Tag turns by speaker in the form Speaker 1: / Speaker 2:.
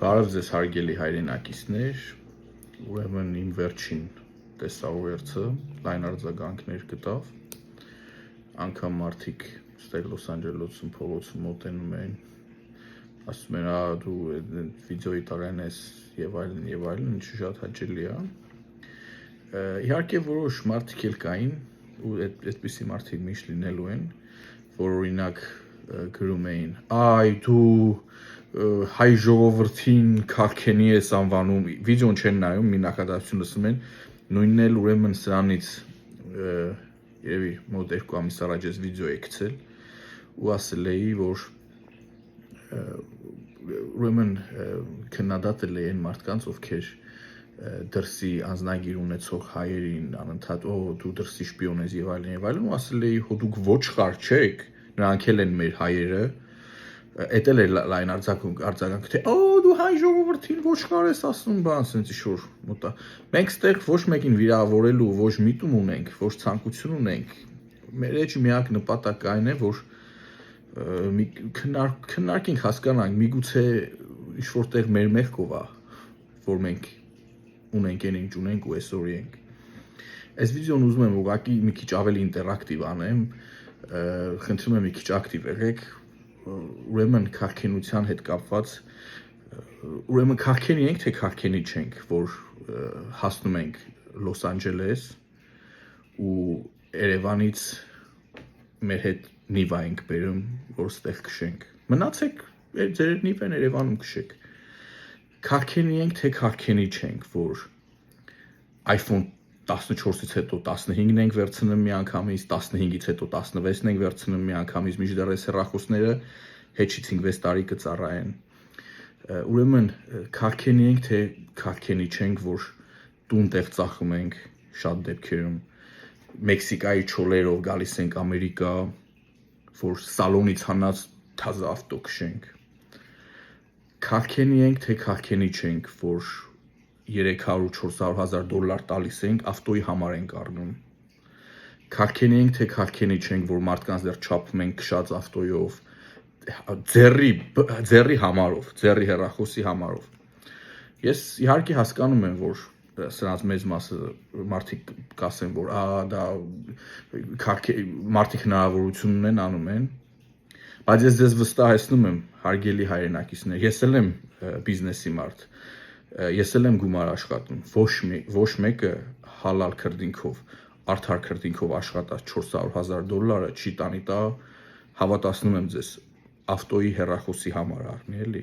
Speaker 1: Բարև ձեզ հարգելի հայրենակիցներ, ուրեմն իմ վերջին տեսաուերցը լայն արձագանքներ գտավ, անգամ մարդիկ ստեղ Լոս Անջելեսում փողոցում մոտենում են, ասում են, դու վիդեոյի տարան ես եւ այլն, ինչը շատ հաճելի է։ Իհարկե որոշ մարդիկ էլ կային, ու այդպիսի մարդիկ միշտ լինելու են, որ օրինակ գրում էին, դու հայ ժողովրդին քարքենի ես անվանում, վիդեոն չեն նայում, մի նախադասություն լսում են, նույնն էլ ուրեմն սրանից երևի մոտ 2 ամիս առաջ ես վիդեո է գցել ու ասել էի, որ ուրեմն քննադատել էի այն մարդկանց, ովքեր դրսի անձնագիր ունեցող հայերին անընդհատ դու դրսի շպիոն ես եւ այլն ու ասել էի դուք ոչխար չեք, նրանք էլ են մեր հայերը, էդ էլ է լայն արձագանք, թե դու հայ ժողովրդին ոչխար ես ասում, բան ասենց ինչ-որ մոտա։ Մենք ստեղ ոչ մեկին վիրավորելու ոչ միտում ունենք, ոչ ցանկություն ունենք։ Մեր էջ միակ նպատակը այն է, որ քննարկենք, հասկանանք, միգուցե ինչ-որ տեղ մեր մեղքով է, որ մենք ունենք այն ինչ ունենք ու այսօր ենք։ Այս վիդեոն ուզում եմ ուղղակի մի քիչ ավելի ինտերակտիվ անեմ, խնդրում եմ մի քիչ ակտիվ եղեք, ուրեմն քարքենության հետ կապված, ուրեմն քարքենի ենք, թե քարքենի չենք, որ հասնում ենք Լոս Անջելես ու Երևանից մեր հետ նիվա ենք բերում, որ ստեղ քշենք։ Մնացեք, ձեր նիվեն Երևանում քշեք։ Քարքենի ենք, թե քարքենի չենք, որ iPhone 14-ից հետո 15-ն ենք վերցնում միանգամից, 15-ից հետո 16-ն ենք վերցնում միանգամից, մինչդեռ այս հեռախոսները հետից 5-6 տարի կծառայեն։ Ուրեմն քարքենի ենք, թե քարքենի չենք, որ տուն-տեղ ծախում ենք շատ դեպքերում, Մեքսիկայի չոլերով գալիս ենք Ամերիկա, որ սալոնից հանած թազը ավտո քշենք։ Քարքենի ենք, թե քարքենի չենք, որ 300-400 հազար դոլար տալիս ենք, ավտոյի համար ենք առնում։ Քարքենի ենք, թե քարքենի չենք, որ մարդկանց դեռ չափում ենք քշած ավտոյով, ձեռի համարով, ձեռի հեռախոսի համարով։ Ես իհարկե հասկանում եմ, որ սրանց մեծ մասը մարդիկ կասեն, որ դա մարդիկ հնարավորություն ունեն, անում են, բայց ես ձեզ վստահեցնում եմ, հարգելի հայրենակիցներ, ես էլ եմ բիզնեսի մարդ, ես էլ եմ գումար աշխատում, ոչ մեկը հալալ քրդինքով, արդար քրդինքով աշխատած 400 հազար դոլարը չի տանի տա, հավատացնում եմ ձեզ, ավտոյի հեռախոսի համար առնի էլի։